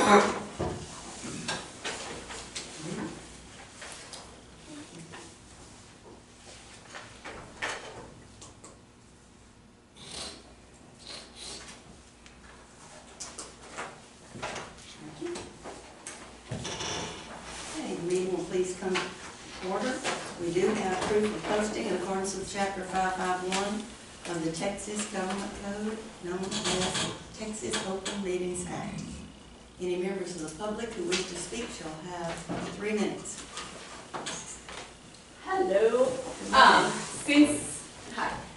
Okay, the meeting will please come to order. We do have proof of posting in accordance with Chapter 551 of the Texas Government Code, known as Texas Open Meetings Act. Any members of the public who wish to speak shall have 3 minutes. Hello. Hi.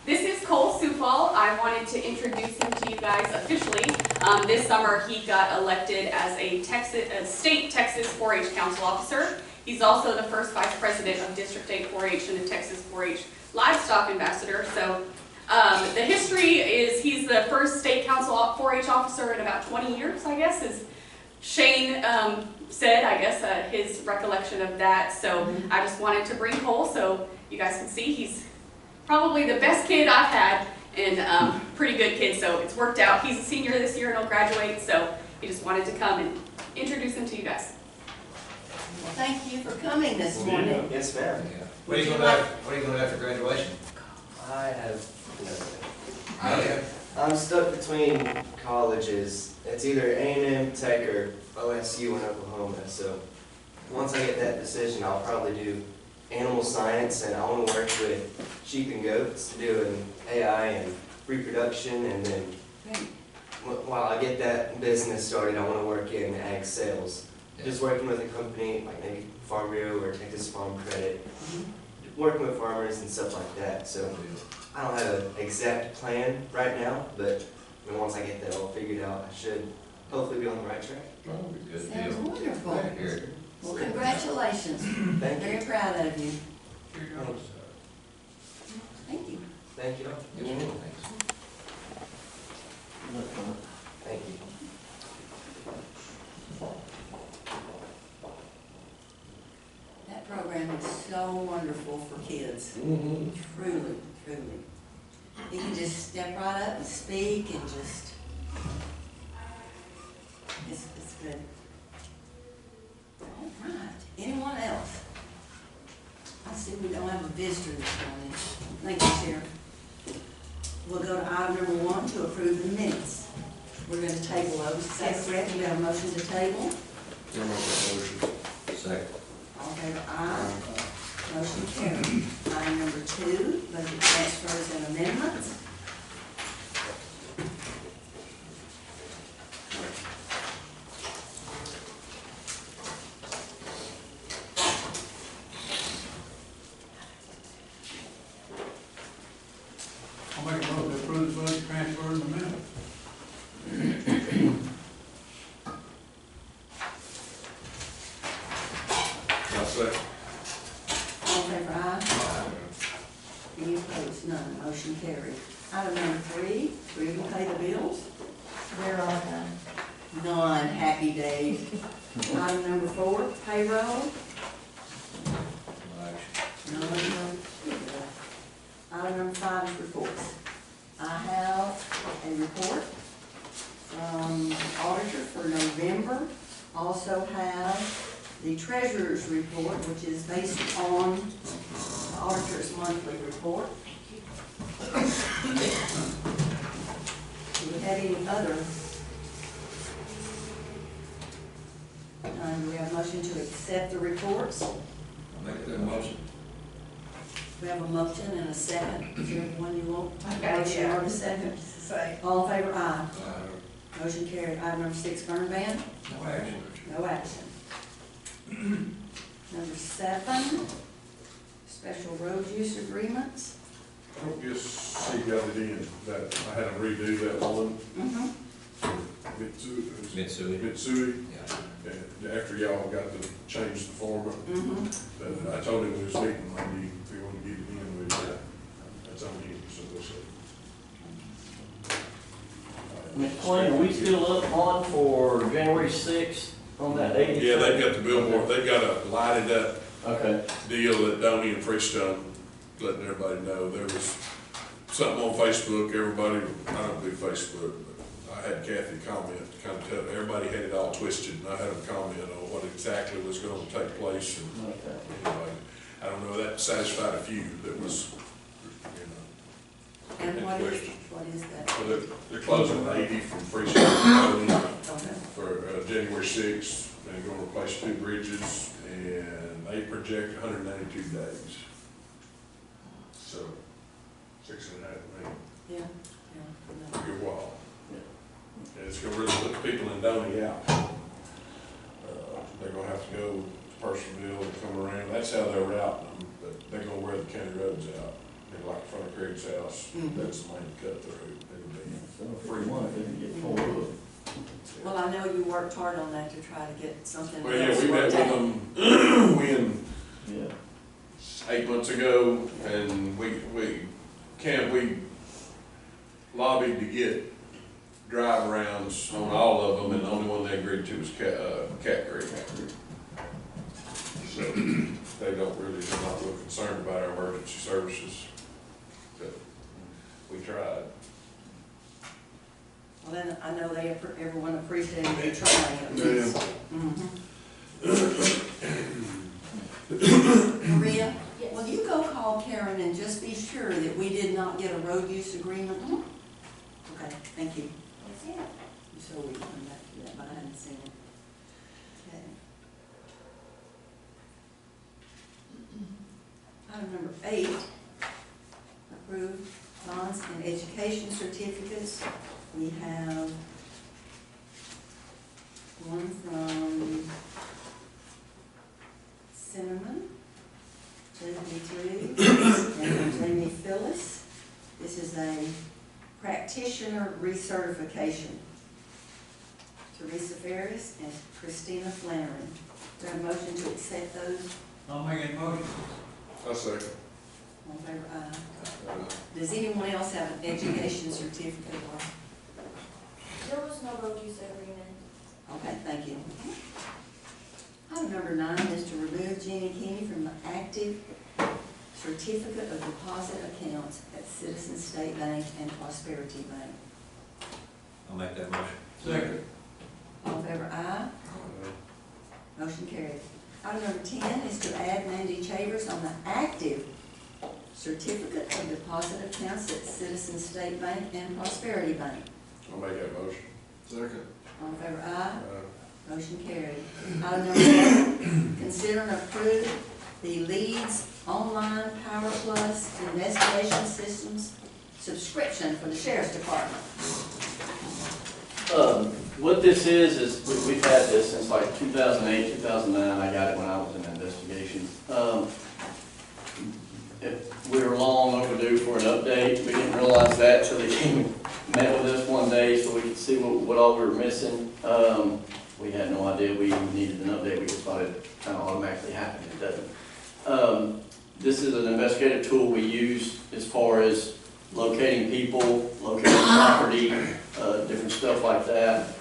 This is Cole Supal. I wanted to introduce him to you guys officially. This summer he got elected as a state Texas 4-H council officer. He's also the first vice president of District 8 4-H and the Texas 4-H livestock ambassador. So the history is he's the first state council 4-H officer in about 20 years, I guess, as Shane said, I guess, his recollection of that. So I just wanted to bring Cole so you guys can see he's probably the best kid I've had, and pretty good kid, so it's worked out. He's a senior this year and he'll graduate, so he just wanted to come and introduce him to you guys. Well, thank you for coming this morning. Yes, ma'am. What are you going to do after graduation? I have I'm stuck between colleges. It's either A&M, Tech, or OSU in Oklahoma. So once I get that decision, I'll probably do animal science, and I want to work with sheep and goats, doing AI and reproduction, and then while I get that business started, I want to work in ag sales. Just working with a company like maybe Farm Bureau or Texas Farm Credit, working with farmers and stuff like that. So I don't have an exact plan right now, but once I get that all figured out, I should hopefully be on the right track. Oh, good Sounds deal. wonderful. Yeah, here. Well, congratulations. Thank you. Very proud of you. Thank you. Thank you. Yes, ma'am. Thanks. Thank you. That program is so wonderful for kids. Truly, truly. You can just step right up and speak and just, it's good. All right. Anyone else? I see we don't have a visitor this morning. Thank you, Sheriff. We'll go to item number 1 to approve the minutes. We're going to table those. Is that correct? We have a motion to table. Second. All in favor, aye. Motion carried. Item number 2, budget transfers and amendments. I'll make a motion to approve the budget transfers and amendments. I'll second. All in favor, aye. Any opposed? None. Motion carried. Item number 3, approve and pay the bills. They're all done. None. Happy days. Item number 4, payroll. None. Item number 5 is reports. I have a report from the auditor for November. Also have the treasurer's report, which is based on the auditor's monthly report. Do we have any other? Do we have a motion to accept the reports? I'll make that motion. We have a motion and a second. Is there one you want? Okay, Motion yeah. or a second? Say. All in favor, aye. Motion carried. Item number 6, burn ban. No action. No action. Number 7, special road use agreements. I guess see got it in, that I had to redo that one, Mitsui, Yeah. and after y'all got to change the format, that I told him we was meeting Monday, if we want to get it in, that's on you, so we'll see. Mr. Quinn, are we still up on for January 6th on that date? Yeah, they've got the billboard, they've got a lighted up Okay. deal that Donnie and Trish done, letting everybody know. There was something on Facebook, everybody, I don't do Facebook, but I I had Kathy comment, to kind of tell, everybody had it all twisted, and I had them comment on what exactly was gonna take place, and Okay. anyway, I don't know, that satisfied a few that was, you know. And what is that? So they're closing 80 from Freestone to Okay. for January 6th, and gonna replace 2 bridges, and they project 192 days. So, 6.5 million, Yeah, yeah. a good while. And it's gonna really put the people in Doney out. They're gonna have to go to Personville and come around, that's how they're routing them, but they're gonna wear the county roads out. They're like in front of Craig's house, that's the main cut through. It'll be So free one, if it get tore up. Well, I know you worked hard on that to try to get something Well, yeah, else we met worked with out. them, when, Yeah. 8 months ago, and we lobbied to get drive-arounds on all of them, and the only one they agreed to was Cat Creek. So, they're not real concerned about our emergency services, but we tried. Well, then, I know everyone appreciated you trying at least. Maria, will you go call Karen and just be sure that we did not get a road use agreement? Okay, thank you. So we can come back to that, but I hadn't seen it. Okay. Item number 8, approve bonds and education certificates. We have one from Cinnamon, Jamie and Jamie Phyllis. This is a practitioner recertification. Teresa Ferris and Christina Flannery. Do I have a motion to accept those? I'll make a motion. I'll second. All in favor, aye. Does anyone else have an education certificate? There was no road use agreement. Okay, thank you. Item number 9 is to remove Jeannie Keeney from the active certificate of deposit accounts at Citizens State Bank and Prosperity Bank. I'll make that motion. Second. All in favor, aye. Motion carried. Item number 10 is to add Mandy Chavers on the active certificate of deposit accounts at Citizens State Bank and Prosperity Bank. I'll make that motion. Second. All in favor, aye. Motion carried. Item number 11, consider and approve the Leeds Online Power Plus Investigation Systems subscription for the Sheriff's Department. What this is we've had this since like 2008, 2009. I got it when I was in investigations. We were long overdue for an update. We didn't realize that till they came and met with us one day so we could see what all we were missing. We had no idea we needed an update. We just thought it kind of automatically happened. It doesn't. This is an investigative tool we use as far as locating people, locating property, different stuff like that.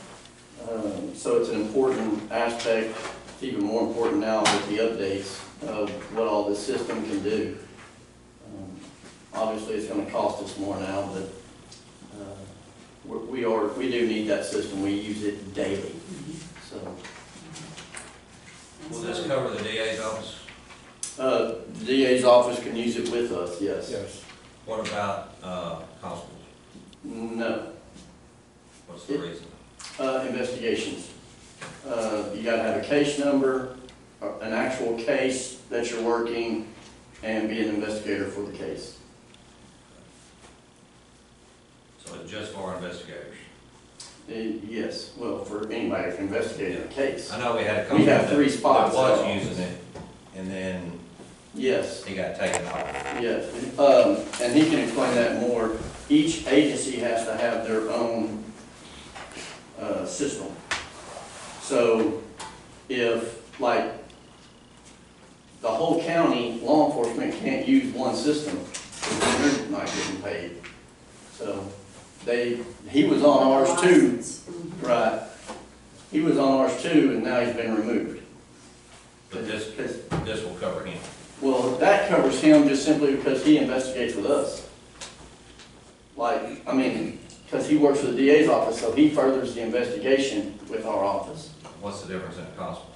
So it's an important aspect. It's even more important now with the updates of what all this system can do. Obviously, it's going to cost us more now, but we do need that system. We use it daily. So. And Will so- this cover the DA's office? The DA's office can use it with us, yes. Yes. What about constables? No, What's the reason? investigations. You gotta have a case number, an actual case that you're working, and be an investigator for the case. So it's just for investigators? Yes, well, for anybody that can investigate a case. I know we had a We company have 3 spots. that was using it, and then Yes, he got taken off. yes. And he can explain that more. Each agency has to have their own system. So if, like, the whole county law enforcement can't use one system, then they're not getting paid. So he was on ours too, right? He was on ours too, and now he's been removed. But this will cover him. Well, that covers him just simply because he investigates with us. Like, I mean, because he works for the DA's office, so he furthers the investigation with our office. What's the difference in the constable?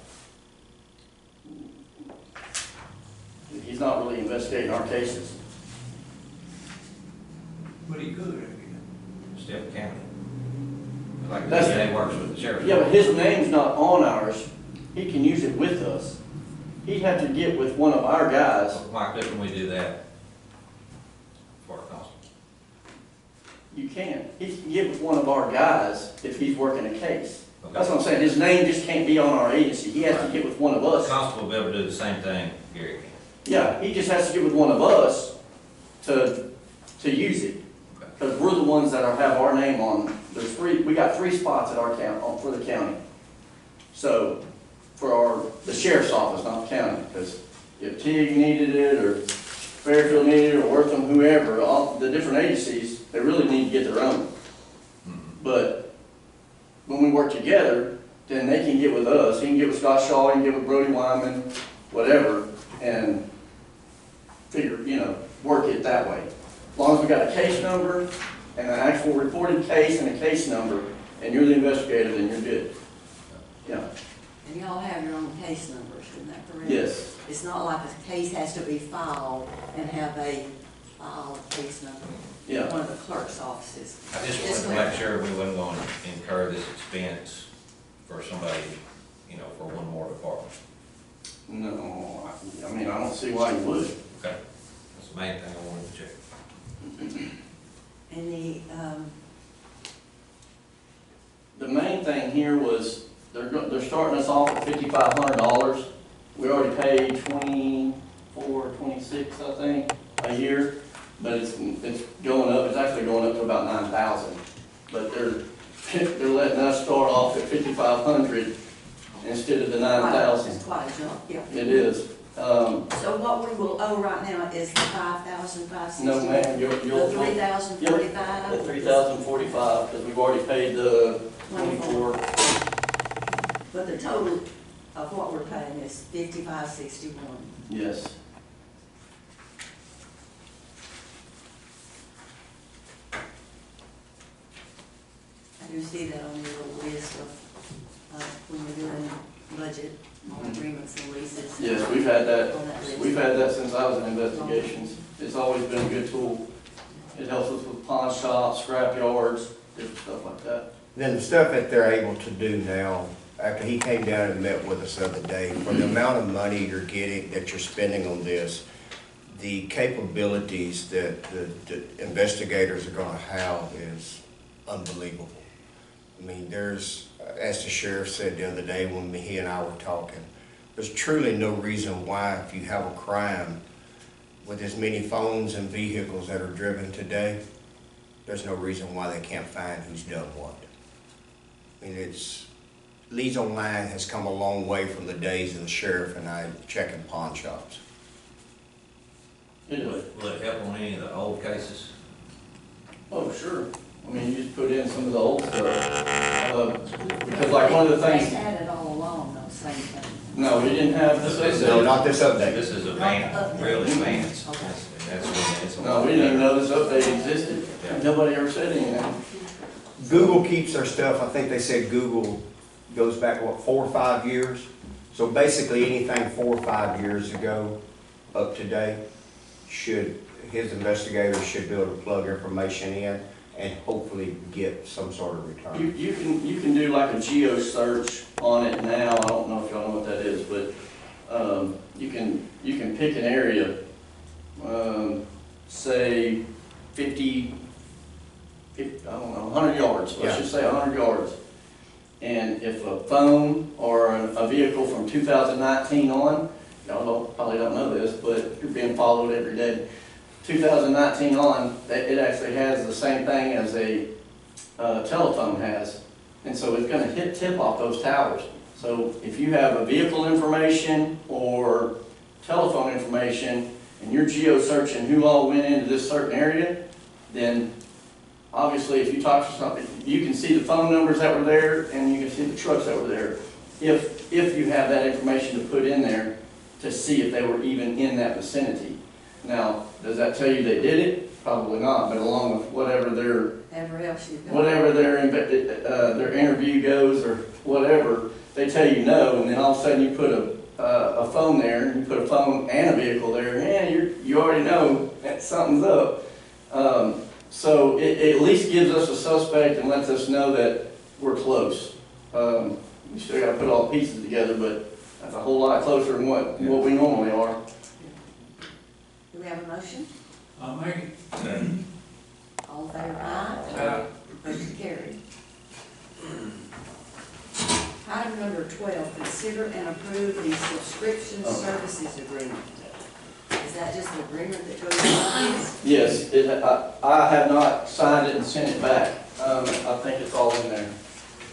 He's not really investigating our cases. But he could, Still county. Like the That's- DA works with the sheriff. Yeah, but his name's not on ours. He can use it with us. He'd have to get with one of our guys. Why couldn't we do that for a constable? You can. He can get with one of our guys if he's working a case. Okay. That's what I'm saying. His name just can't be on our agency. He has to get with one of The us. constable will be able to do the same thing Gary can. Yeah, he just has to get with one of us to use it. Because we're the ones that have our name on, we got 3 spots at our count, for the county. So, for the sheriff's office, not the county, because if Teague needed it, or Fairfield needed it, or Wortham, whoever, all the different agencies, they really need to get their own. But when we work together, then they can get with us. He can get with Scott Shaw, he can get with Brody Wyman, whatever, and figure, work it that way. As long as we got a case number and an actual reported case and a case number, and you're the investigator, then you're good. Yeah, And y'all have your own case numbers, isn't that correct? yes, It's not like a case has to be filed and have a filed case number. yeah. One of the clerk's offices. I just wanted to make sure we wasn't going to incur this expense for somebody, for one more department. No, I mean, I don't see why you would. Okay, that's the main thing I wanted to check. And The main thing here was, they're starting us off at $5,500. We already paid 24, 26, I think, a year, but it's going up, it's actually going up to about 9,000. But they're letting us start off at 5,500 instead of the 9,000. It's quite a jump, yeah. It is. So what we will owe right now is the 5,560? No, ma'am, you'll. The 3,045? The 3,045, because we've already paid the 24. But the total of what we're paying is 5561. Yes. I do see that on your little list of, when you're doing budget, agreements and leases. Yes, we've had that. On that list. We've had that since I was in investigations. It's always been a good tool. It helps us with pawn shops, scrap yards, different stuff like that. Then the stuff that they're able to do now, after he came down and met with us the other day, for the amount of money you're getting, that you're spending on this, the capabilities that the investigators are gonna have is unbelievable. I mean, there's, as the sheriff said the other day when he and I were talking, there's truly no reason why, if you have a crime with as many phones and vehicles that are driven today, there's no reason why they can't find who's done what. I mean, Leads Online has come a long way from the days of the sheriff and I checking pawn shops. It Will is. it help on any of the old cases? Oh, sure. I mean, you just put in some of the old stuff. Because like one of the They things, had it all along, though, same thing. no, we didn't have this. No, not this update. This is advanced, real advanced. Okay. And that's when it's. No, we didn't even know this update existed. Yeah. Nobody ever said anything. Google keeps their stuff, I think they said Google goes back, 4 or 5 years? So basically anything 4 or 5 years ago up to date, his investigators should be able to plug information in and hopefully get some sort of return. You can do like a geo search on it now. I don't know if y'all know what that is, but you can pick an area, say 50, I don't know, 100 yards. Let's Yeah. just say 100 yards. And if a phone or a vehicle from 2019 on, probably don't know this, but you're being followed every day. 2019 on, it actually has the same thing as a telephone has. And so it's gonna hit tip off those towers. So if you have a vehicle information or telephone information and you're geo-searching who all went into this certain area, then obviously if you talk to somebody, you can see the phone numbers that were there and you can see the trucks that were there. If you have that information to put in there to see if they were even in that vicinity. Now, does that tell you they did it? probably not, but along with whatever Ever else you've got? whatever their interview goes or whatever, they tell you no, and then all of a sudden you put a phone there, and you put a phone and a vehicle there, and you already know that something's up. So it at least gives us a suspect and lets us know that we're close. We still gotta put all the pieces together, but that's a whole lot closer than what we normally are. Do we have a motion? I'll make it. All in favor, aye? Aye. Motion carried. Item number 12, consider and approve the subscription services agreement. Is that just an agreement that goes along with this? Yes, I have not signed it and sent it back. I think it's all in there.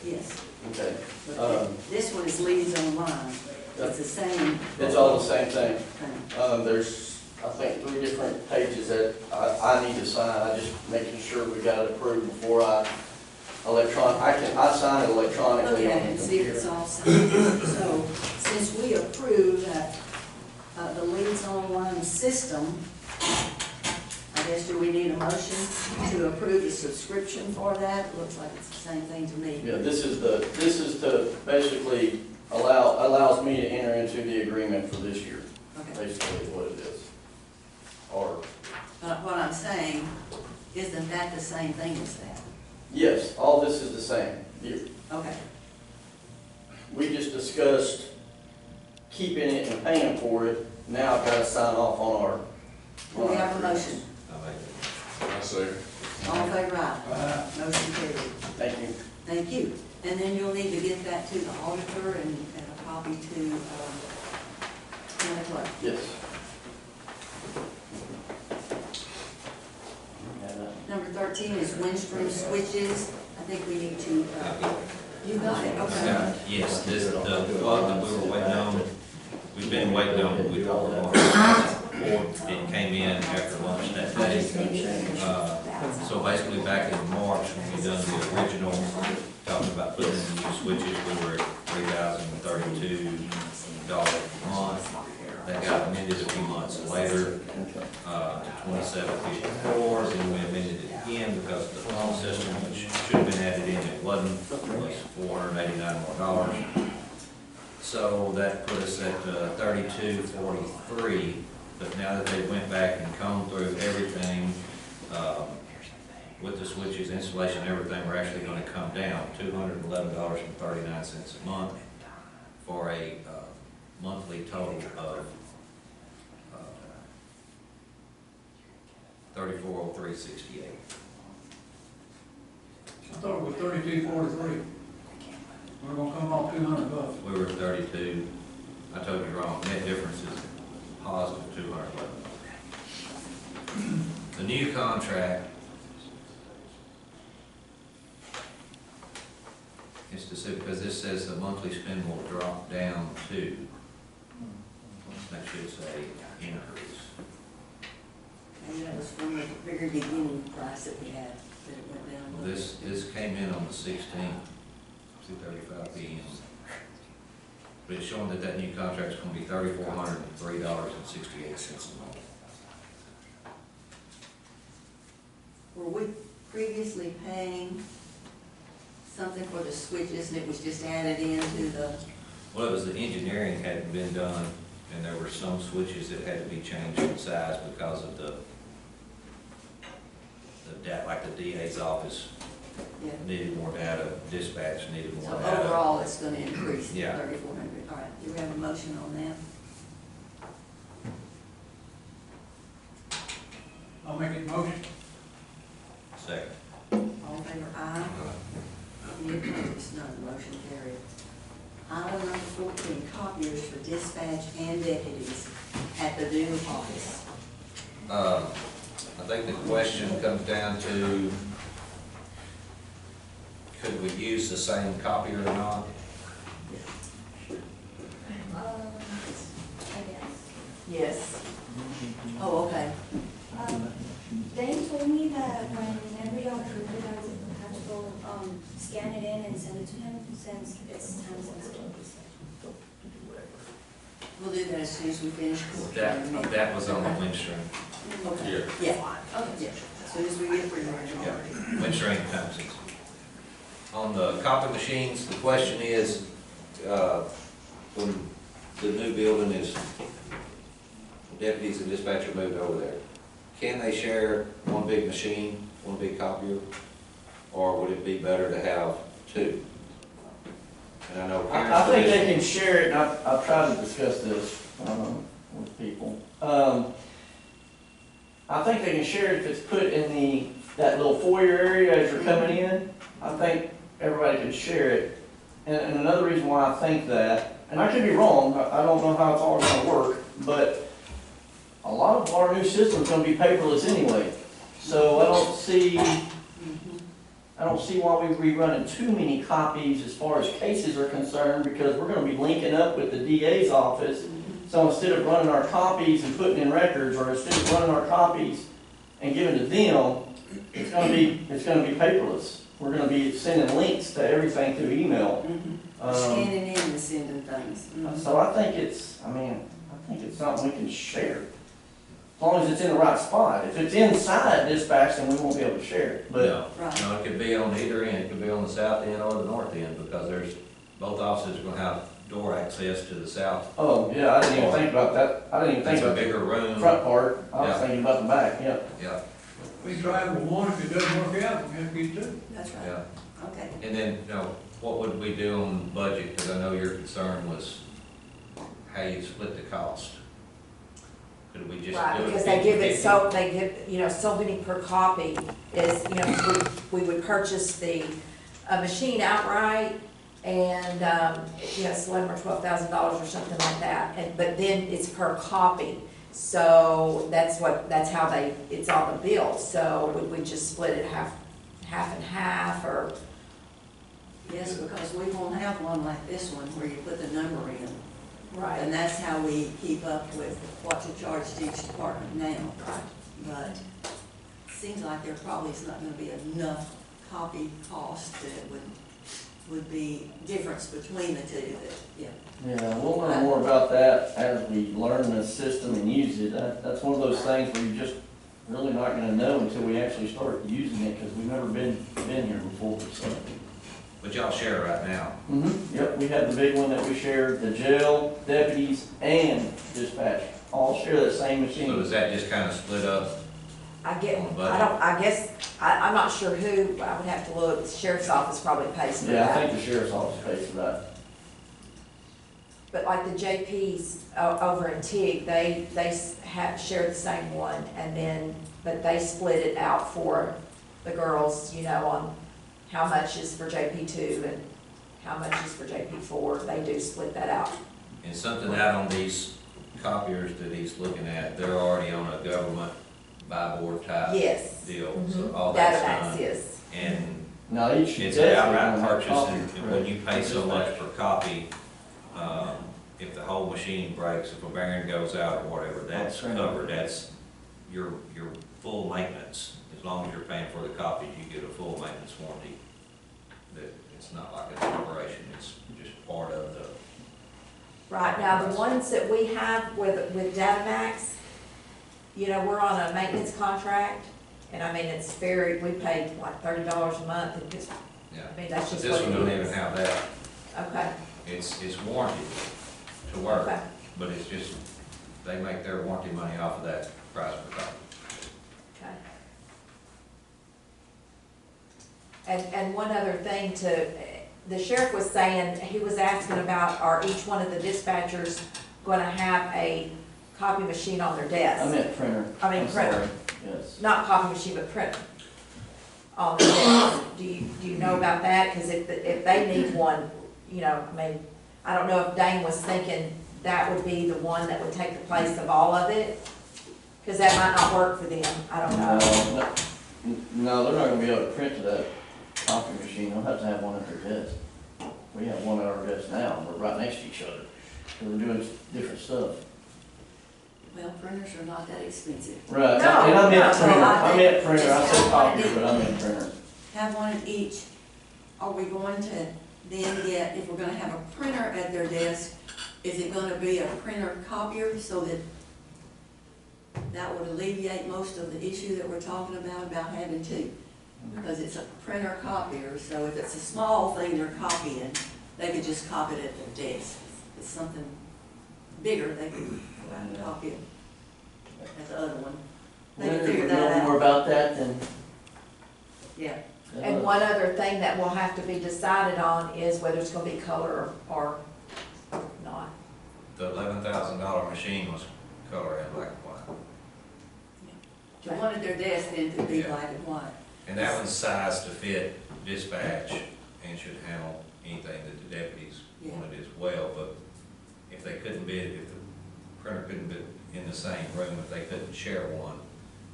Yes. Okay. But this one is leads online. It's the same It's all the same thing. thing. There's, I think, 3 different pages that I need to sign. I just making sure we got it approved before I sign it electronically Look on at it the and see if computer. it's all signed. So, since we approve that, the leads online system, I guess, do we need a motion to approve the subscription for that? Looks like it's the same thing to me. Yeah, this is to basically allows me to enter into the agreement for this year, Okay. basically is what it is. Or, But what I'm saying, isn't that the same thing as that? yes, all this is the same. Okay. We just discussed keeping it and paying for it. Now I've got to sign off on our. Do we have a motion? I make it. I say, All in favor, aye? Aye. Motion carried. Thank you. Thank you. And then you'll need to get that to the auditor and a copy to, county clerk. Yes. Number 13 is Windstream switches. I think we need to, you got it, okay. Yeah, yes, this, the plug that we were waiting on, we've been waiting on, we thought we were going to, it came in after lunch that I day. just need to. So basically, back in March, when we done the original, talking about putting in new switches, we were at $3,032 a month. That got amended a few months later, to $2,754, then we amended it again because the phone system, which should have been added in, it wasn't, was $489 more. So that put us at $32.43, but now that they went back and combed through everything, with the switches, installation, everything, we're actually gonna come down $211.39 a month for a monthly total of $3403.68. I thought it was 32.43. We're gonna come off $200. We were at 32. I told you wrong. Net difference is positive $211. The new contract is to say, because this says the monthly spend will drop down to, that should say increase. And that was from the very beginning price that we had, that it went down. Well, this came in on the 16th, 2:35 p.m. But it's showing that that new contract's gonna be $3,403.68 a month. Were we previously paying something for the switches and it was just added into the, Well, it was the engineering hadn't been done, and there were some switches that had to be changed in size because of the like the DA's office yeah? needed more data, dispatch needed So more data. overall, it's gonna increase to Yeah. 3,400. All right, do we have a motion on that? I'll make it motion. Second. All in favor, aye? Any opposed? None, motion carried. Item number 14, copiers for dispatch and deputies at the new office. I think the question comes down to, could we use the same copier or not? I guess. Yes. Oh, okay. They told me that whenever y'all approve it, I would have to go, scan it in and send it to him, since it's time sensitive. We'll do that as soon as we finish court. That was on the Windstream. Okay, Here. yeah, yeah, as soon as we get through there. Yeah, went straight to time sensitive. On the copy machines, the question is, when the new building is, deputies and dispatcher moved over there, can they share one big machine, one big copier? Or would it be better to have two? And I know parents. I think they can share it, and I've tried to discuss this, with people. I think they can share it if it's put in that little foyer area as you're coming in. I think everybody can share it. And another reason why I think that, and I could be wrong, I don't know how it's all gonna work, but a lot of our new system's gonna be paperless anyway. So I don't see why we be running too many copies as far as cases are concerned, because we're gonna be linking up with the DA's office. So instead of running our copies and putting in records, or instead of running our copies and giving to them, it's gonna be paperless. We're gonna be sending links to everything through email. Scanning in and sending things. So I think it's something we can share. As long as it's in the right spot. If it's inside dispatch, then we won't be able to share it, but. No, Right. no, it could be on either end, it could be on the south end or the north end, because both offices are gonna have door access to the south. Oh, yeah, I didn't even think about that. I didn't even think That's a about bigger the room. front part. I was Yeah. thinking about the back, yeah. Yeah, We try with one, if it doesn't work out, we have to get two. That's right, yeah. okay. And then, what would we do on the budget? Because I know your concern was how you split the cost. Could we just Right, do it because they give it 50-50? so, they give, so many per copy is, we would purchase the machine outright and, it's $11,000 or $12,000 or something like that, but then it's per copy. So that's how it's on the bill, so would we just split it half and half, or? Yes, because we won't have one like this one where you put the number in. Right. And that's how we keep up with what to charge to each department now. Right. But it seems like there probably is not gonna be enough copy cost that it would be difference between the two that, yeah. Yeah, we'll learn more about that as we learn the system and use it. That's one of those things where you're just really not gonna know until we actually start using it, because we've never been here before, so. But y'all share right now. Yep, we have the big one that we share, the jail, deputies, and dispatch, all share that same So machine. does that just kind of split up? I'm not sure who, I would have to look, the sheriff's office probably pays for Yeah, I that. think the sheriff's office pays for that. But like the JPs over in TIG, they share the same one, but they split it out for the girls, on how much is for JP2 and how much is for JP4. They do split that out. And something out on these copiers that he's looking at, they're already on a government buy board type Yes. deal, so all that's Datamax done. is. And Now, each. it's an outright deputy purchase, will have and copies when for you pay so much dispatch. per copy, if the whole machine breaks, if a bearing goes out or whatever, that's That's right. covered, that's your full maintenance. As long as you're paying for the copies, you get a full maintenance warranty. That it's not like an operation, it's just part of the. Right, now the ones that we have with Datamax, we're on a maintenance contract, and it's we pay like $30 a month, and just, Yeah. that's But just this what one it don't is. even have that. Okay, It's warranted to work, okay, but it's just, they make their warranty money off of that price per copy. okay. And one other thing the sheriff was saying, he was asking about, are each one of the dispatchers gonna have a copy machine on their desk? I meant printer. I'm printer. sorry. Yes. Not copy machine, but printer on the desk. Do you know about that? Because if they need one, I don't know if Dane was thinking that would be the one that would take the place of all of it, because that might not work for them. I don't know. No, they're not gonna be able to print to that copy machine. They'll have to have one at their desk. We have one at our desk now. We're right next to each other. We're doing different stuff. Well, printers are not that expensive. Right, No, and I meant no, printer. no, I meant printer. I just said have copy, one. but I meant printer. Have one at each. Are we going to then get, if we're gonna have a printer at their desk, is it gonna be a printer copier so that that would alleviate most of the issue that we're talking about having two. Because it's a printer copier, so if it's a small thing they're copying, they could just copy it at their desk. If it's something bigger, they could copy it at the other one. They can figure that Know more out. about that than. Yeah, And one other thing that will have to be decided on is whether it's gonna be color or not. The $11,000 machine was color and black and white. the one at their desk then could be Yeah. black and white. And that one's sized to fit dispatch and should handle anything that the deputies Yeah. wanted as well. But if they couldn't be, if the printer couldn't be in the same room, if they couldn't share one,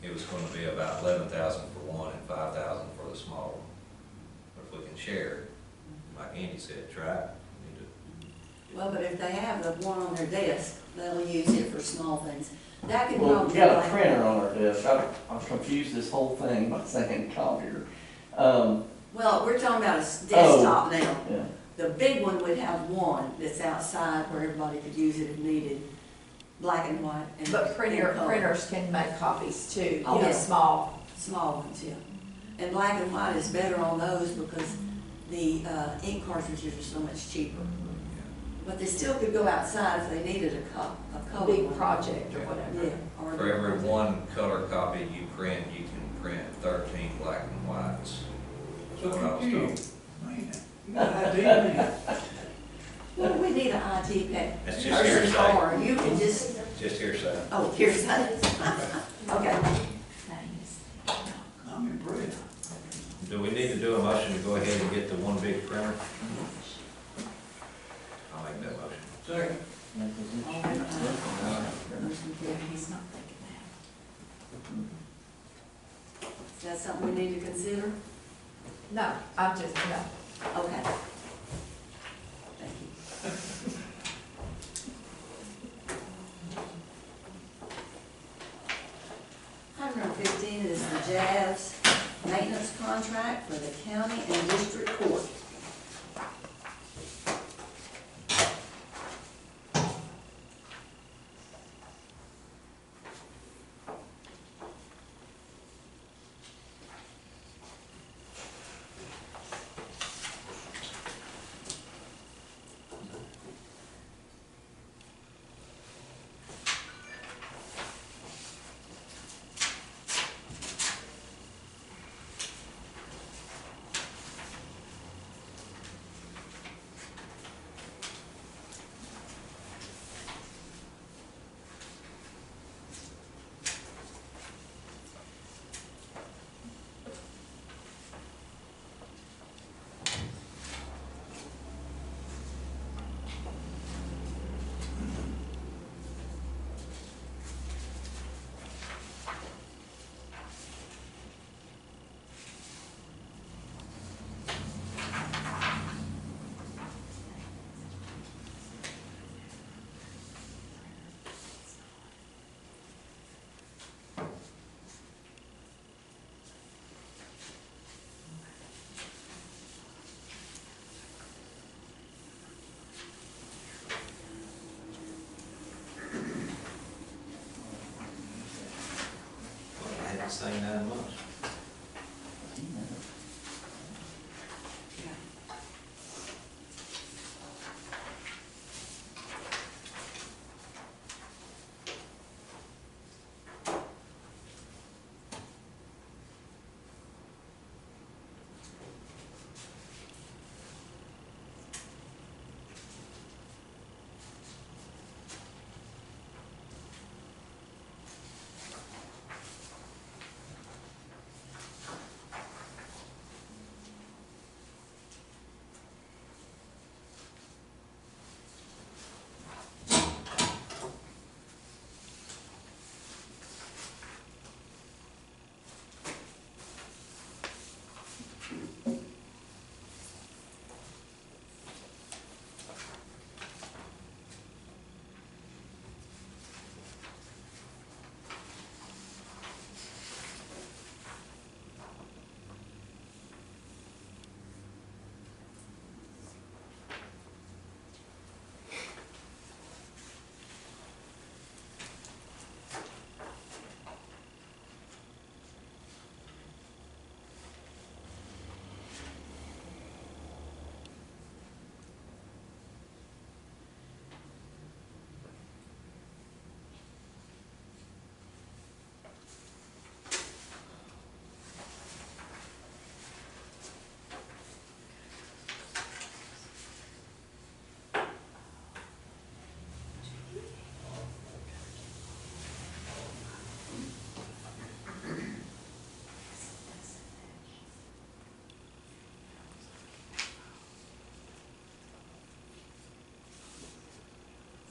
it was gonna be about 11,000 for one and 5,000 for the small one. But if we can share, like Andy said, try it. We need to- Well, but if they have the one on their desk, they'll use it for small things. That could Well, probably we be got a like. printer on our desk. I confused this whole thing by saying copier. Well, we're talking about a desktop now. Yeah. The big one would have one that's outside where everybody could use it if needed, black and white. And But and color. printers can make copies too, Oh, you know, yeah. small. Small ones, yeah. And black and white is better on those because the ink cartridges are so much cheaper. But they still could go outside if they needed a color Big one. project or whatever. Yeah. or- For every one color copy you print, you can print 13 black and whites. So That's what I was confused. told. Man, you got an idea, man. Well, we need an IT That's just person, hearsay. or you can just, Just hearsay. oh, here's that. Okay. I'm impressed. Do we need to do a motion to go ahead and get the one big printer? I'll make that motion. Second. Motion carries. He's not thinking Is that something we need to consider? that. No, I'm just, no. Okay. Thank you. Item 15 is the Jazz maintenance contract for the county and district court. I hadn't seen 9 months.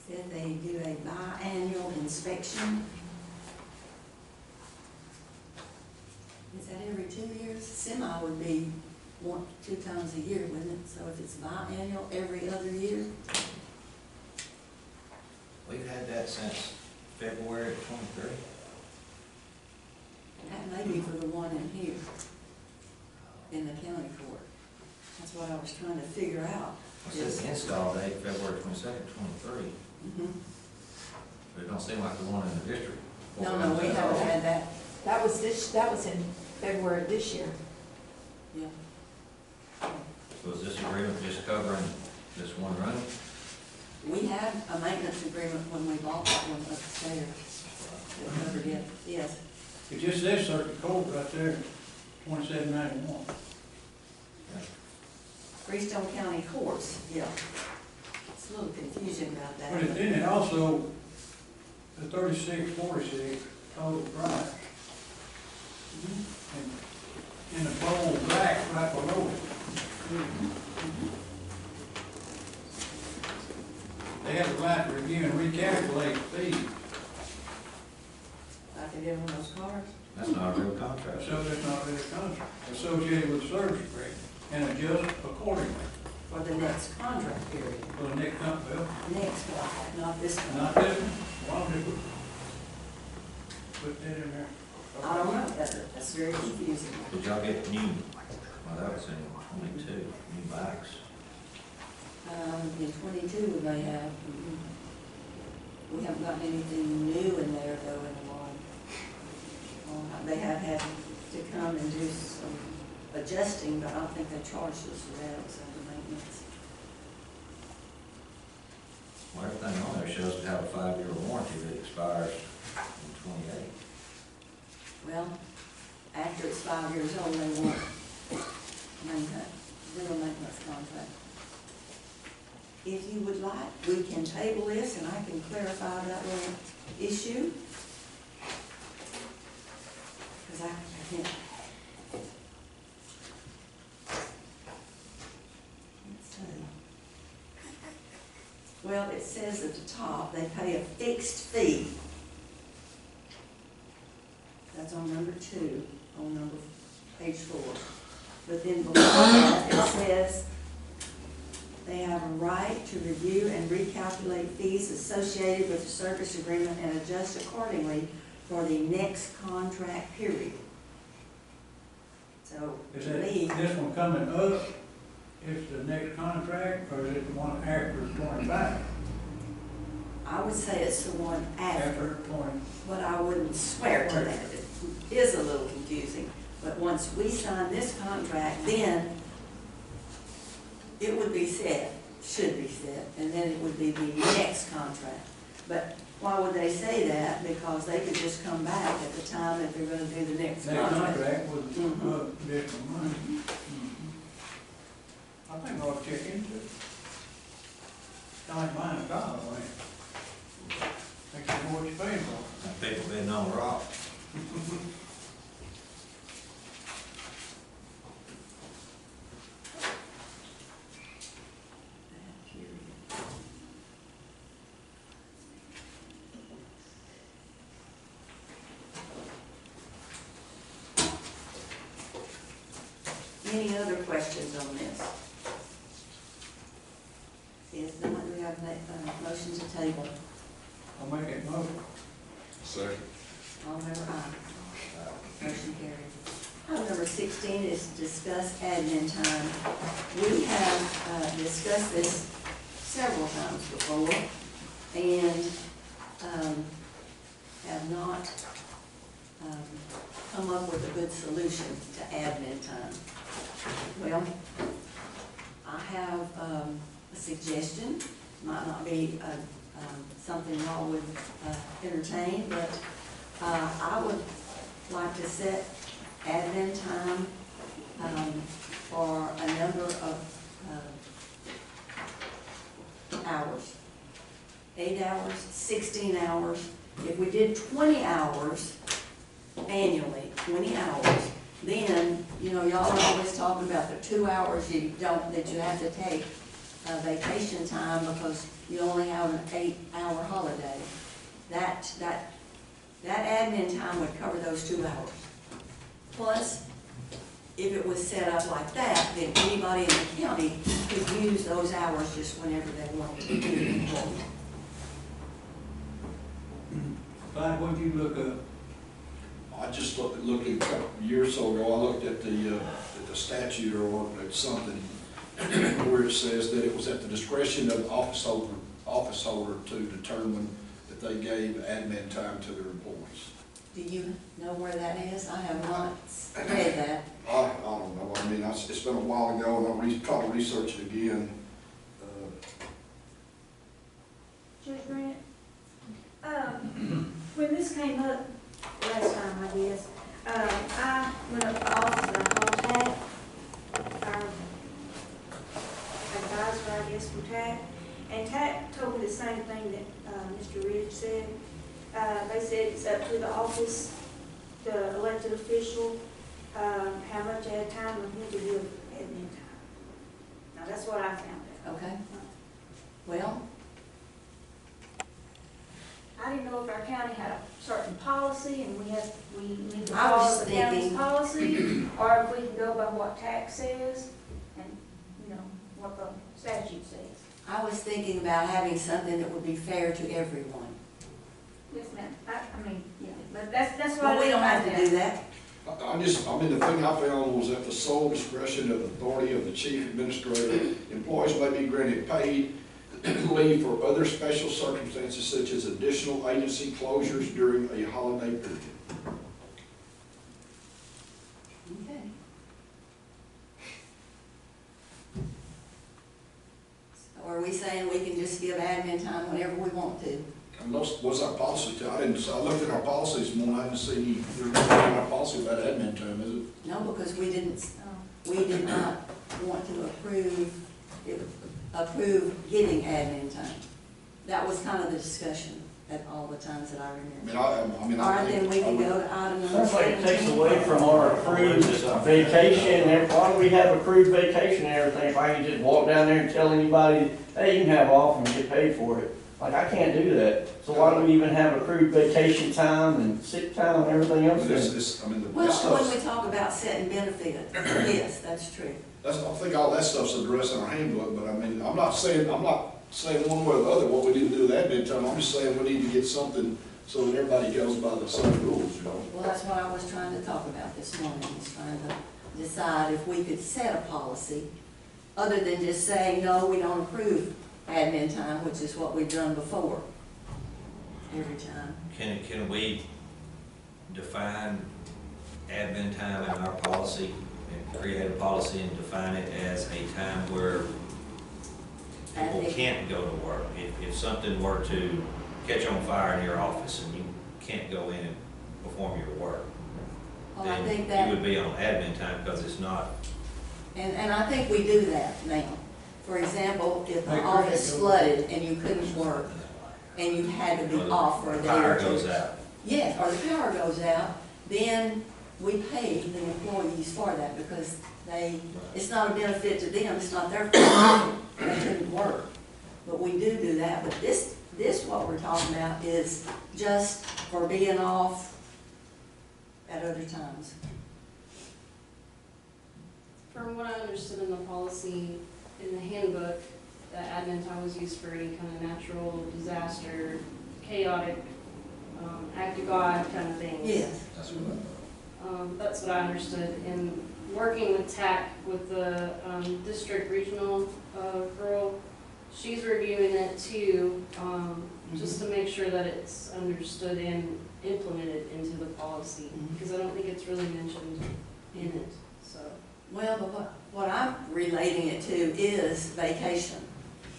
Said they do a biannual inspection. Is that every 2 years? Semi would be 2 times a year, wouldn't it? So if it's biannual, every other year? We've had that since February of 23. That may be for the one in here, in the county court. That's what I was trying to figure out. What's this install date, February 22nd, 23? Mhm. But it don't seem like the one in the district. No, we haven't had that. That was in February of this year. Yeah. So is this agreement just covering this one room? We had a maintenance agreement when we bought that one upstairs. It covered it, yes. It just says circuit court right there, 2791. Freestone County Courts, yeah. It's a little confusing about that. But then it also, the 3646 total price, Mhm. and in the bold black right below it. They have the right to review and recalculate fees, Like they did on those cars. That's not a real contract. so that's not really a contract associated with the service agreement, and adjust accordingly For the next contract period. for the next company. Well, Next contract, not this one. not this one, why don't we put that in there? I don't know, that's very confusing. Did y'all get new, well, that was in 22, new bikes? In 22, we may have, we haven't gotten anything new in there though in a while. They have had to come and do some adjusting, but I don't think they charged us for that, it was under maintenance. Well, everything on there shows to have a 5-year warranty that expires in 28. Well, after it's 5 years old, they won't maintain, real maintenance contract. If you would like, we can table this and I can clarify that little issue. Because I can't. Let's see. Well, it says at the top, they pay a fixed fee. That's on number 2, on page 4. But then below that, it says they have a right to review and recalculate fees associated with the service agreement and adjust accordingly for the next contract period. So, Is to that, me, this one coming up, is the next contract, or is it the one after 25? I would say it's the one after, After 20. but I wouldn't swear to that. It is a little confusing. But once we sign this contract, then it would be set, should be set, and then it would be the next contract. But why would they say that? Because they could just come back at the time that they're gonna do the next That contract. contract with additional money. I think we ought to check into it. Don't mind a car, I think you know what you're paying for. And people bidding on rock. Any other questions on this? If not, we have a motion to table. I'll make it motion. Second. All in favor, aye. Motion carried. Item number 16 is discuss admin time. We have discussed this several times before and have not come up with a good solution to admin time. Well, I have a suggestion, might not be something y'all would entertain, but I would like to set admin time for a number of hours. 8 hours, 16 hours. If we did 20 hours annually, 20 hours, then, you know, y'all are always talking about the 2 hours that you have to take vacation time because you only have an 8-hour holiday. That admin time would cover those 2 hours. Plus, if it was set up like that, then anybody in the county could use those hours just whenever they wanted. Clyde, what'd you look up? I just looked a couple of years or so ago, I looked at the statute or at something where it says that it was at the discretion of the office holder to determine that they gave admin time to their employees. Do you know where that is? I have not read that. I don't know, I mean, it's been a while ago, and I'll try to research it again. Judge Grant, when this came up last time, I guess, I went up to the office and I called TAC, our advisor, I guess, from TAC, and TAC told me the same thing that Mr. Ridge said. They said it's up to the office, the elected official, how much at time and who to give admin time. Now, that's what I found out. Okay. Well, I didn't know if our county had a certain policy and we need to I was follow the county's thinking- policy, or if we can go by what tax says and, you know, what the statute says. I was thinking about having something that would be fair to everyone. Yes, ma'am. I mean, yeah, but that's what But we don't have to do that. I mean, the thing I found was at the sole discretion of authority of the chief administrator, employees may be granted paid leave for other special circumstances such as additional agency closures during a holiday period. Okay. So are we saying we can just give admin time whenever we want to? And what's our policy? I looked at our policies more, and I didn't see there's nothing in our policy about admin time, is it? No, because we did not want to approve giving admin time. That was kind of the discussion at all the times that I remember. All right, then we can go to item number Sounds like it takes 17. away from our accrued vacation, and why do we have accrued vacation and everything, if I can just walk down there and tell anybody, hey, you can have off and get paid for it? Like, I can't do that, so why do we even have accrued vacation time and sick time and everything else? Well, when we talk about setting benefits, yes, that's true. I think all that stuff's addressed in our handbook, but I mean, I'm not saying one way or the other what we need to do with admin time. I'm just saying we need to get something so that everybody goes by the same rules, you know? Well, that's what I was trying to talk about this morning, was trying to decide if we could set a policy other than just saying, no, we don't approve admin time, which is what we've done before, every time. Can we define admin time in our policy and create a policy and define it as a time where people can't go to work? If something were to catch on fire in your office and you can't go in and perform your work, Well, I then think that, you would be on admin time because it's not. and I think we do that now. For example, if the office flooded and you couldn't work and you had to be off for a day or Power two. goes out. Yes, or the power goes out, then we pay the employees for that because it's not a benefit to them, it's not their fault, they couldn't work. But we do that, but this what we're talking about is just for being off at other times. From what I understood in the policy, in the handbook, that admin time was used for any kind of natural disaster, chaotic, act of God kind of things. Yes. That's what I understood. In working with TAC, with the district regional girl, she's reviewing it too, just to make sure that it's understood and implemented into the policy, because I don't think it's really mentioned in it, so. Well, but what I'm relating it to is vacation.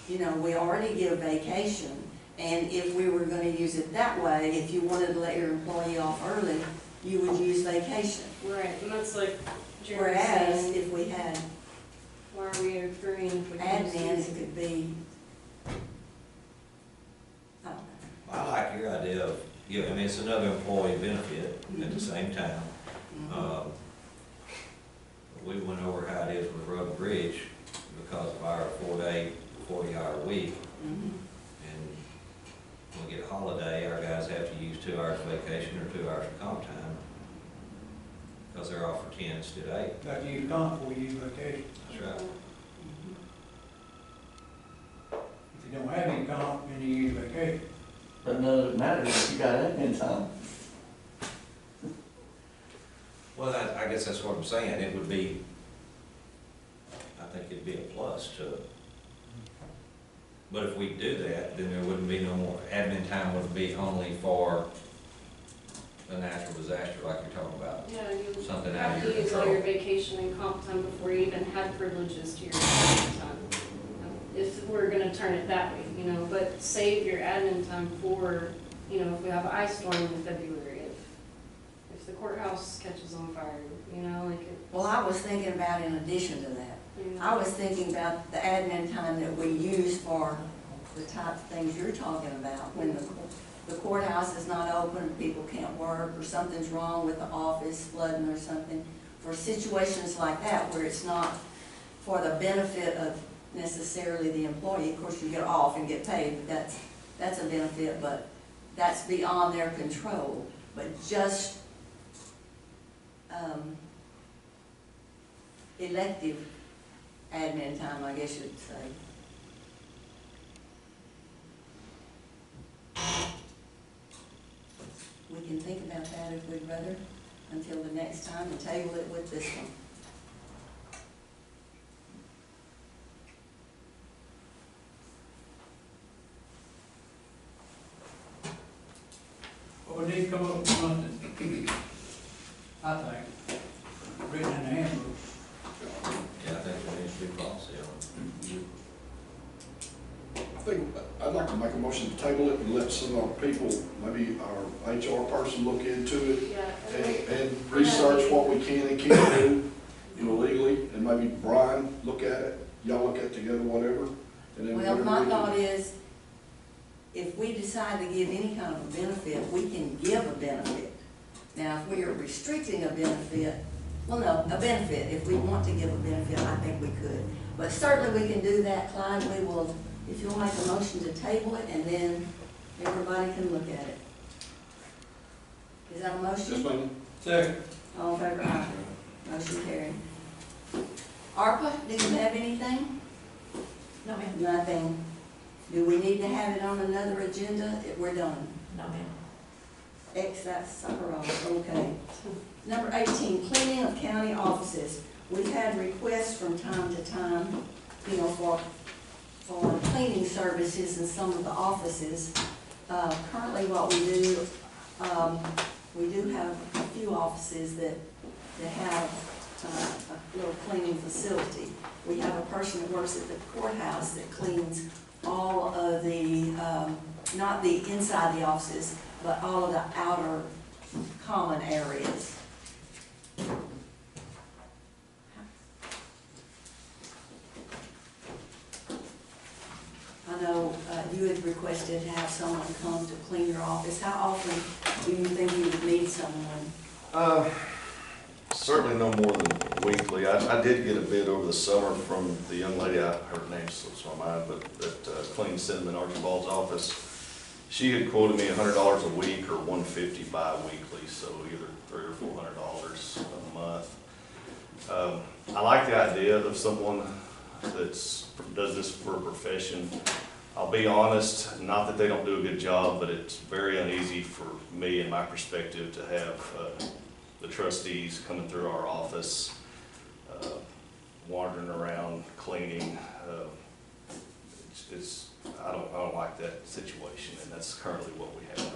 You know, we already give vacation, and if we were gonna use it that way, if you wanted to let your employee off early, you would use vacation. Right, and that's like Jerry Whereas saying, if we had why are we agreeing if we can just admin, use it it? could be, I don't know. I like your idea of, I mean, it's another employee benefit at the same time. We went over how it is with Road and Bridge because of our 4-day 40-hour week. Mhm. And when we get a holiday, our guys have to use 2 hours of vacation or 2 hours of comp time, because they're off for 10 instead of 8. Got to use comp before you use vacation. That's right. If you don't have any comp, then you use vacation. But none of it matters if you got admin time. Well, I guess that's what I'm saying, it would be, I think it'd be a plus to it. But if we do that, then there wouldn't be no more, admin time would be only for a natural disaster like you're talking about. Yeah, you Something out have of to your use all control. your vacation and comp time before you even had privileges to your admin time. If we're gonna turn it that way, you know, but save your admin time for, you know, if we have an ice storm in February, if the courthouse catches on fire, you know, like it. Well, I was thinking about in addition to that, you know. I was thinking about the admin time that we use for the type of things you're talking about. When the courthouse is not open, people can't work, or something's wrong with the office, flooding or something. For situations like that, where it's not for the benefit of necessarily the employee, of course you get off and get paid, but that's a benefit, but that's beyond their control. But just elective admin time, I guess you'd say. We can think about that if we'd rather, until the next time, and table it with this one. But we need to come up with something, I think, written in the handbook. Yeah, I think there needs to be policy on it. I think, I'd like to make a motion to table it and let some of our people, maybe our HR person look into it Yeah. and research what we can and can't do, you know, legally, and maybe Brian look at it, y'all look at it together, whatever, and then Well, whatever my we can- thought is, if we decide to give any kind of a benefit, we can give a benefit. Now, if we are restricting a benefit, well, no, a benefit, if we want to give a benefit, I think we could. But certainly we can do that, Clyde, we will, if you'll make a motion to table it, and then everybody can look at it. Is that a motion? Yes, ma'am. Second. All in favor, aye. Motion carried. ARPA, do you have anything? No, ma'am. Nothing. Do we need to have it on another agenda? We're done. No, ma'am. That's supper off, okay. Number 18, cleaning of county offices. We've had requests from time to time, you know, for cleaning services in some of the offices. Currently what we do have a few offices that have a little cleaning facility. We have a person that works at the courthouse that cleans all of the, not the inside the offices, but all of the outer common areas. I know you had requested to have someone come to clean your office. How often do you think you would need someone? Certainly no more than weekly. I did get a bid over the summer from the young lady, her name slips my mind, but that cleaned Cinnamon Archibald's office. She had quoted me $100 a week or $150 bi-weekly, so either $300 or $400 a month. I like the idea of someone does this for a profession. I'll be honest, not that they don't do a good job, but it's very uneasy for me and my perspective to have the trustees coming through our office, wandering around, cleaning. I don't like that situation, and that's currently what we have.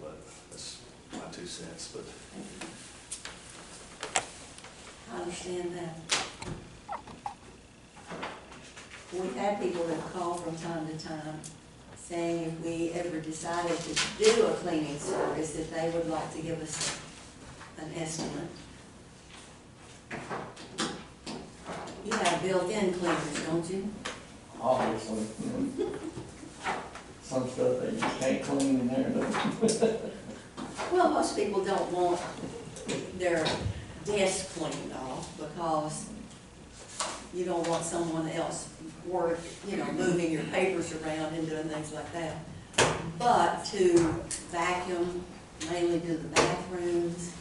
But that's my 2 cents, but. I understand that. We've had people that call from time to time saying if we ever decided to do a cleaning service, that they would like to give us an estimate. You have built-in cleaners, don't you? Obviously. Some stuff they just can't clean in there, though. Well, most people don't want their desk cleaned off because you don't want someone else work, you know, moving your papers around and doing things like that. But to vacuum, mainly do the bathrooms,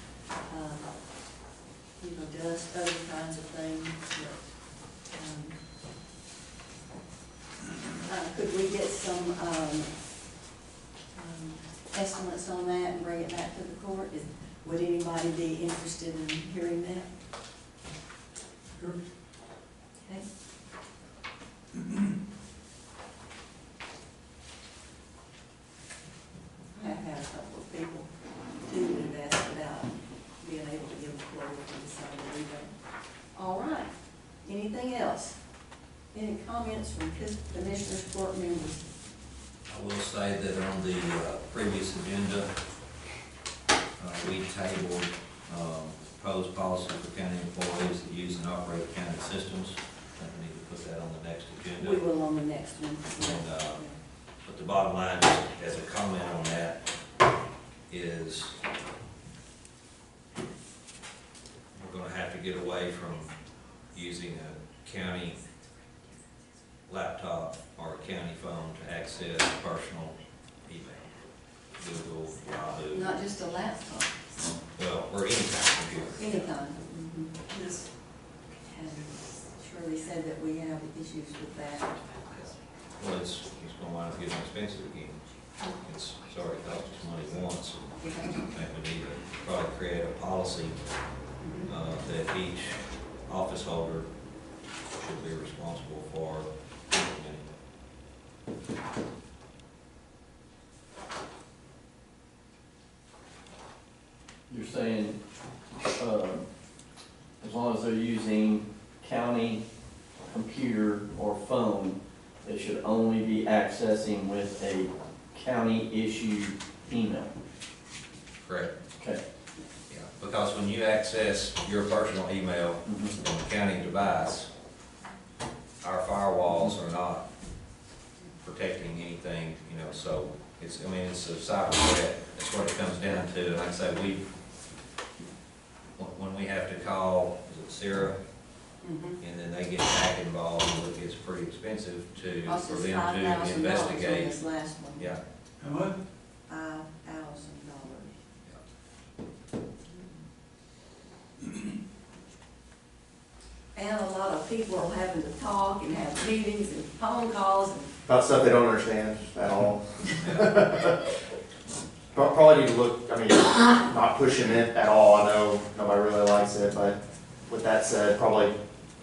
you know, just other kinds of things. Could we get some estimates on that and bring it back to the court? Would anybody be interested in hearing that? Sure. Okay. I have had a couple of people too that have asked about being able to give a quote and decide to do that. All right. Anything else? Any comments from commissioners, court members? I will say that on the previous agenda, we tabled proposed policy for county employees that use and operate county systems. I think we need to put that on the next agenda. We will on the next one. And, but the bottom line, as a comment on that, is we're gonna have to get away from using a county laptop or a county phone to access personal email, Google, Yahoo. Not just a laptop, Well, or any kind of computer. any kind. Yes. And Shirley said that we have issues with that. Well, it's gonna wind up getting expensive again. It's already cost us money once. I think we need to probably create a policy that each office holder should be responsible for implementing. You're saying, as long as they're using county computer or phone, they should only be accessing with a county-issued email. Correct. Okay. Yeah, because when you access your personal email on the county device, our firewalls are not protecting anything, you know, so it's, I mean, it's a cyber threat. That's what it comes down to. And like I say, when we have to call, is it Sarah? And then they get back involved, it gets pretty expensive for them to investigate. This last one. Yeah. How much? $5,000. And a lot of people are having to talk and have meetings and phone calls and. About stuff they don't understand at all. Probably need to look, I mean, not pushing it at all, I know nobody really likes it, but with that said, probably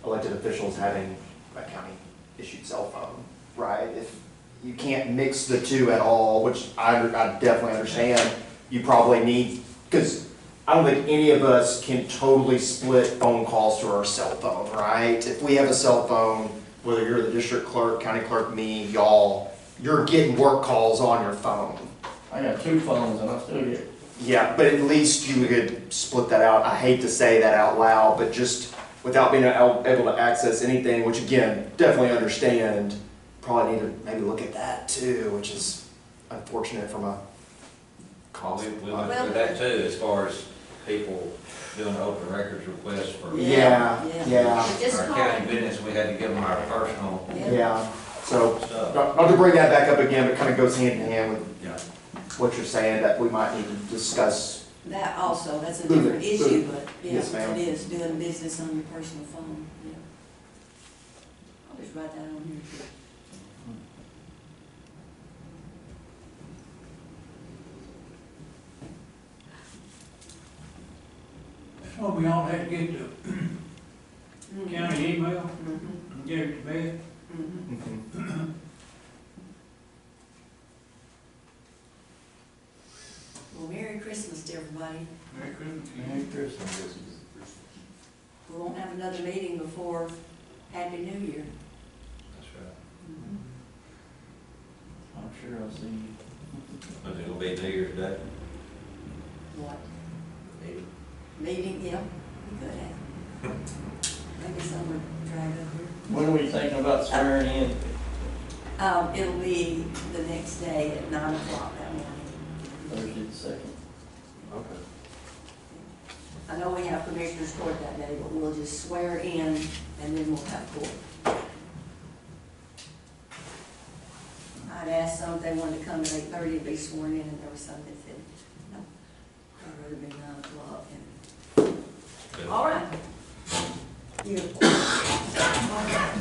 elected officials having a county issued cell phone, right? If you can't mix the two at all, which I definitely understand, you probably need, because I don't think any of us can totally split phone calls to our cell phone, right? If we have a cell phone, whether you're the district clerk, county clerk, me, y'all, you're getting work calls on your phone. I got 2 phones and I still get. Yeah, but at least you could split that out. I hate to say that out loud, but just without being able to access anything, which again, definitely understand, probably need to maybe look at that too, which is unfortunate from a cost. We went through that too, as far as people doing open records requests for Yeah. Just our call county it. business. We had to give them our personal Yeah, so, stuff. not to bring that back up again, but kind of goes hand in hand with Yeah. what you're saying, that we might need to discuss. That also, that's a different issue, but yeah, Yes, ma'am. it is, doing business on your personal phone, yeah. I'll just write that on here too. That's what we all had to get to county email Mhm. and get it to bed. Mhm. Well, Merry Christmas to everybody. Merry Christmas. Merry Christmas. We won't have another meeting before Happy New Year. That's right. I'm sure I'll see you. Is it gonna be New Year's Day? What? Maybe. Meeting, yeah, we could have. Maybe some would drag up here. When are we thinking about swearing in? It'll be the next day at 9 o'clock that morning. Thursday the 2nd. Okay. I know we have commissioners court that day, but we'll just swear in and then we'll have court. I'd asked some if they wanted to come at 8:30 to be sworn in, and there was some that said, no, I'd rather be 9 o'clock. And all right. Beautiful. All right.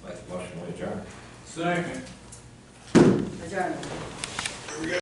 Make a motion to adjourn. Second. Adjourned.